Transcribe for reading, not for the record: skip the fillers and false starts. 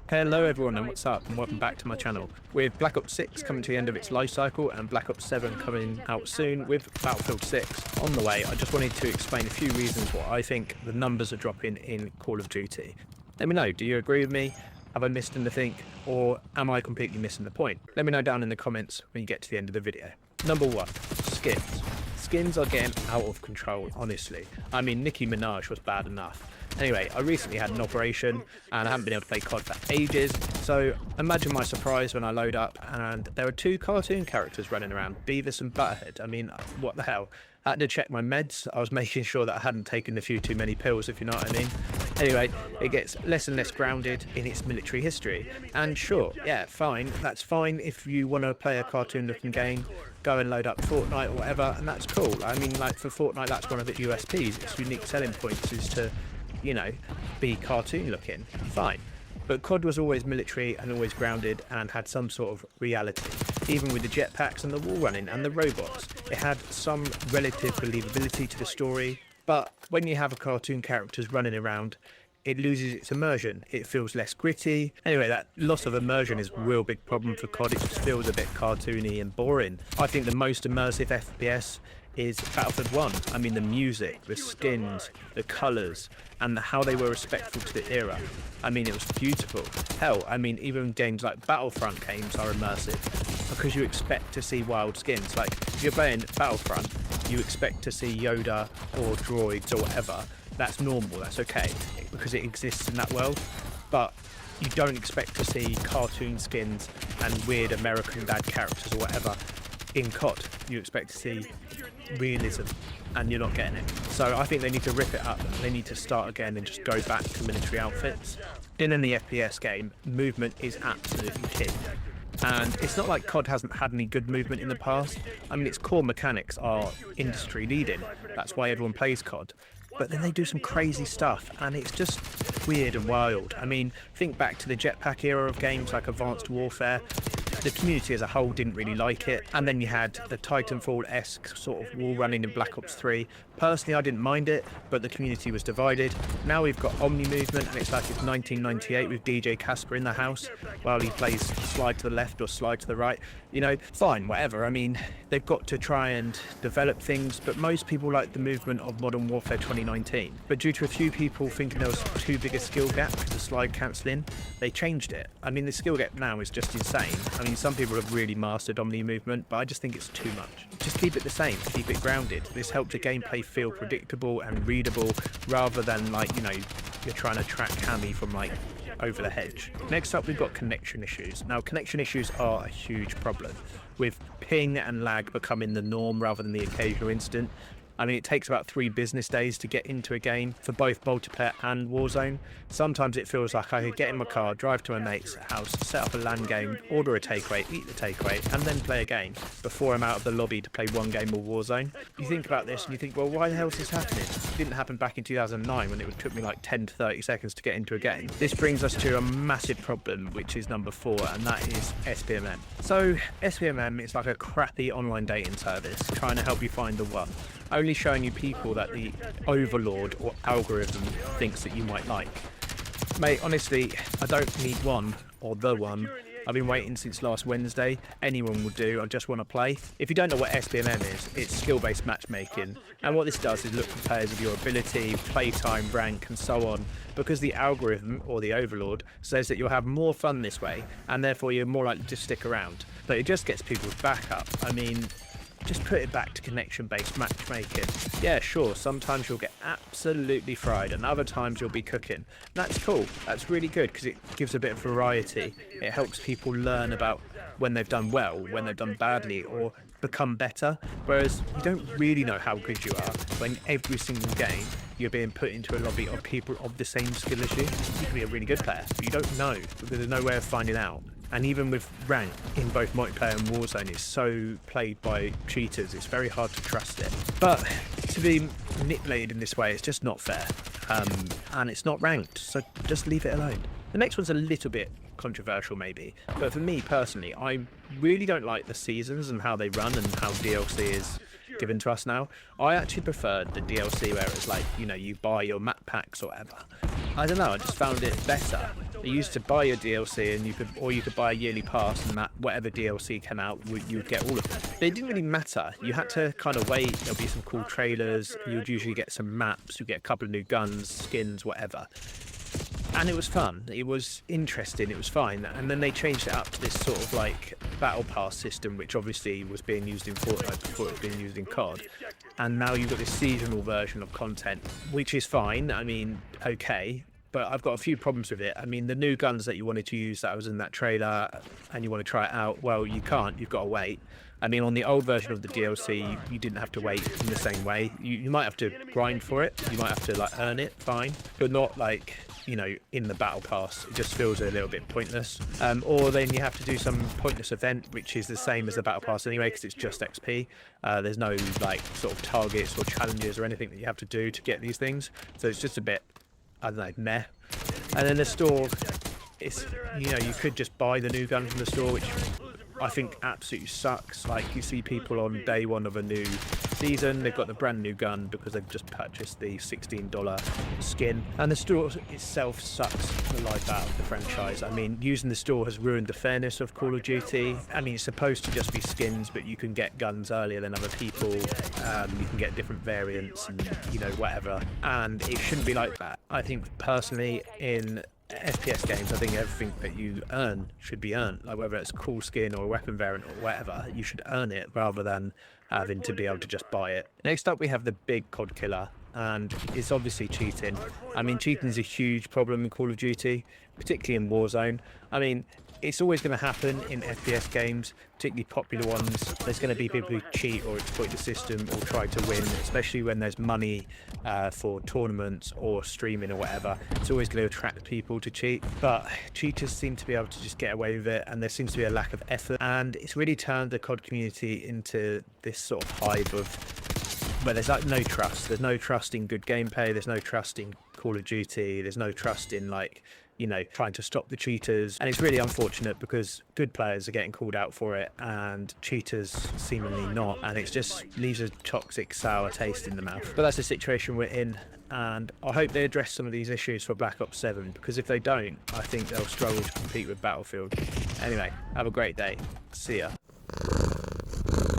Hello everyone and what's up and welcome back to my channel. With Black Ops 6 coming to the end of its life cycle and Black Ops 7 coming out soon with Battlefield 6 on the way, I just wanted to explain a few reasons why I think the numbers are dropping in Call of Duty. Let me know, do you agree with me? Have I missed anything, or am I completely missing the point? Let me know down in the comments when you get to the end of the video. Number 1, skins. Skins are getting out of control, honestly. I mean, Nicki Minaj was bad enough. Anyway, I recently had an operation and I haven't been able to play COD for ages, so imagine my surprise when I load up and there are two cartoon characters running around, Beavis and Butthead. I mean, what the hell? I had to check my meds. I was making sure that I hadn't taken a few too many pills, if you know what I mean. Anyway, it gets less and less grounded in its military history. And sure, yeah, fine, that's fine if you want to play a cartoon looking game, go and load up Fortnite or whatever, and that's cool. I mean, like for Fortnite, that's one of its USPs. Its unique selling points is to, you know, be cartoon looking. Fine. But COD was always military and always grounded and had some sort of reality. Even with the jetpacks and the wall running and the robots, it had some relative believability to the story. But when you have a cartoon characters running around, it loses its immersion. It feels less gritty. Anyway, that loss of immersion is a real big problem for COD. It just feels a bit cartoony and boring. I think the most immersive FPS is Battlefield 1. I mean, the music, the skins, the colours, and how they were respectful to the era. I mean, it was beautiful. Hell, I mean, even games like Battlefront games are immersive because you expect to see wild skins. Like, if you're playing Battlefront, you expect to see Yoda or droids or whatever. That's normal, that's okay, because it exists in that world. But you don't expect to see cartoon skins and weird American dad characters or whatever in COD. You expect to see realism, and you're not getting it. So I think they need to rip it up. They need to start again and just go back to military outfits. In any FPS game, movement is absolutely key. And it's not like COD hasn't had any good movement in the past. I mean, its core mechanics are industry leading. That's why everyone plays COD. But then they do some crazy stuff and it's just weird and wild. I mean, think back to the jetpack era of games like Advanced Warfare. The community as a whole didn't really like it, and then you had the Titanfall-esque sort of wall running in Black Ops 3. Personally, I didn't mind it, but the community was divided. Now we've got Omni movement, and it's like it's 1998 with DJ Casper in the house while he plays slide to the left or slide to the right. You know, fine, whatever. I mean, they've got to try and develop things, but most people like the movement of Modern Warfare 2019. But due to a few people thinking there was too big a skill gap because of slide cancelling, they changed it. I mean, the skill gap now is just insane. I mean, some people have really mastered Omni movement, but I just think it's too much. Just keep it the same, keep it grounded. This helps the gameplay feel predictable and readable rather than like, you know, you're trying to track Cammy from like over the hedge. Next up, we've got connection issues. Now, connection issues are a huge problem, with ping and lag becoming the norm rather than the occasional incident. I mean, it takes about 3 business days to get into a game for both multiplayer and Warzone. Sometimes it feels like I could get in my car, drive to my mate's house, set up a LAN game, order a takeaway, eat the takeaway, and then play a game before I'm out of the lobby to play one game of Warzone. You think about this and you think, well, why the hell is this happening? It didn't happen back in 2009 when it took me like 10 to 30 seconds to get into a game. This brings us to a massive problem, which is number 4, and that is SBMM. So SBMM is like a crappy online dating service trying to help you find the one, only showing you people that the overlord or algorithm thinks that you might like. Mate, honestly, I don't need one or the one. I've been waiting since last Wednesday. Anyone will do. I just want to play. If you don't know what SBMM is, it's skill-based matchmaking. And what this does is look for players of your ability, playtime, rank, and so on. Because the algorithm, or the overlord, says that you'll have more fun this way, and therefore you're more likely to stick around. But it just gets people's back up. I mean, just put it back to connection-based matchmaking. Yeah, sure, sometimes you'll get absolutely fried and other times you'll be cooking. That's cool, that's really good because it gives a bit of variety. It helps people learn about when they've done well, when they've done badly, or become better. Whereas you don't really know how good you are when every single game you're being put into a lobby of people of the same skill as you. You can be a really good player, but you don't know because there's no way of finding out. And even with rank in both multiplayer and Warzone, it's so played by cheaters, it's very hard to trust it. But to be manipulated in this way, it's just not fair. And it's not ranked, so just leave it alone. The next one's a little bit controversial maybe, but for me personally, I really don't like the seasons and how they run and how DLC is given to us now. I actually preferred the DLC where it's like, you know, you buy your map packs or whatever. I don't know, I just found it better. You used to buy your DLC, and you could buy a yearly pass, and that whatever DLC came out, you would get all of them. But it didn't really matter. You had to kind of wait. There'll be some cool trailers. You'd usually get some maps. You get a couple of new guns, skins, whatever. And it was fun. It was interesting. It was fine. And then they changed it up to this sort of like battle pass system, which obviously was being used in Fortnite before it was being used in COD. And now you've got this seasonal version of content, which is fine. I mean, okay. But I've got a few problems with it. I mean, the new guns that you wanted to use that was in that trailer and you want to try it out, well, you can't. You've got to wait. I mean, on the old version of the DLC, you didn't have to wait in the same way. You might have to grind for it. You might have to like earn it, fine. But not like, you know, in the battle pass. It just feels a little bit pointless. Or then you have to do some pointless event, which is the same as the battle pass anyway, because it's just XP. There's no like sort of targets or challenges or anything that you have to do to get these things. So it's just a bit, I don't know, meh. And then the store, it's, you know, you could just buy the new gun from the store, which I think absolutely sucks. Like, you see people on day one of a new season, they've got the brand new gun because they've just purchased the $16 skin, and the store itself sucks the life out of the franchise. I mean, using the store has ruined the fairness of Call of Duty. I mean, it's supposed to just be skins, but you can get guns earlier than other people. You can get different variants and, you know, whatever, and it shouldn't be like that. I think personally, in FPS games, I think everything that you earn should be earned, like whether it's a cool skin or a weapon variant or whatever, you should earn it rather than having to be able to just buy it. Next up we have the big COD killer, and it's obviously cheating. I mean, cheating is a huge problem in Call of Duty, particularly in Warzone. I mean, it's always going to happen in FPS games, particularly popular ones. There's going to be people who cheat or exploit the system or try to win, especially when there's money for tournaments or streaming or whatever. It's always going to attract people to cheat, but cheaters seem to be able to just get away with it, and there seems to be a lack of effort, and it's really turned the COD community into this sort of hive of, but there's like no trust. There's no trust in good gameplay. There's no trust in Call of Duty. There's no trust in, like, you know, trying to stop the cheaters. And it's really unfortunate because good players are getting called out for it and cheaters seemingly not. And it just leaves a toxic, sour taste in the mouth. But that's the situation we're in. And I hope they address some of these issues for Black Ops 7, because if they don't, I think they'll struggle to compete with Battlefield. Anyway, have a great day. See ya.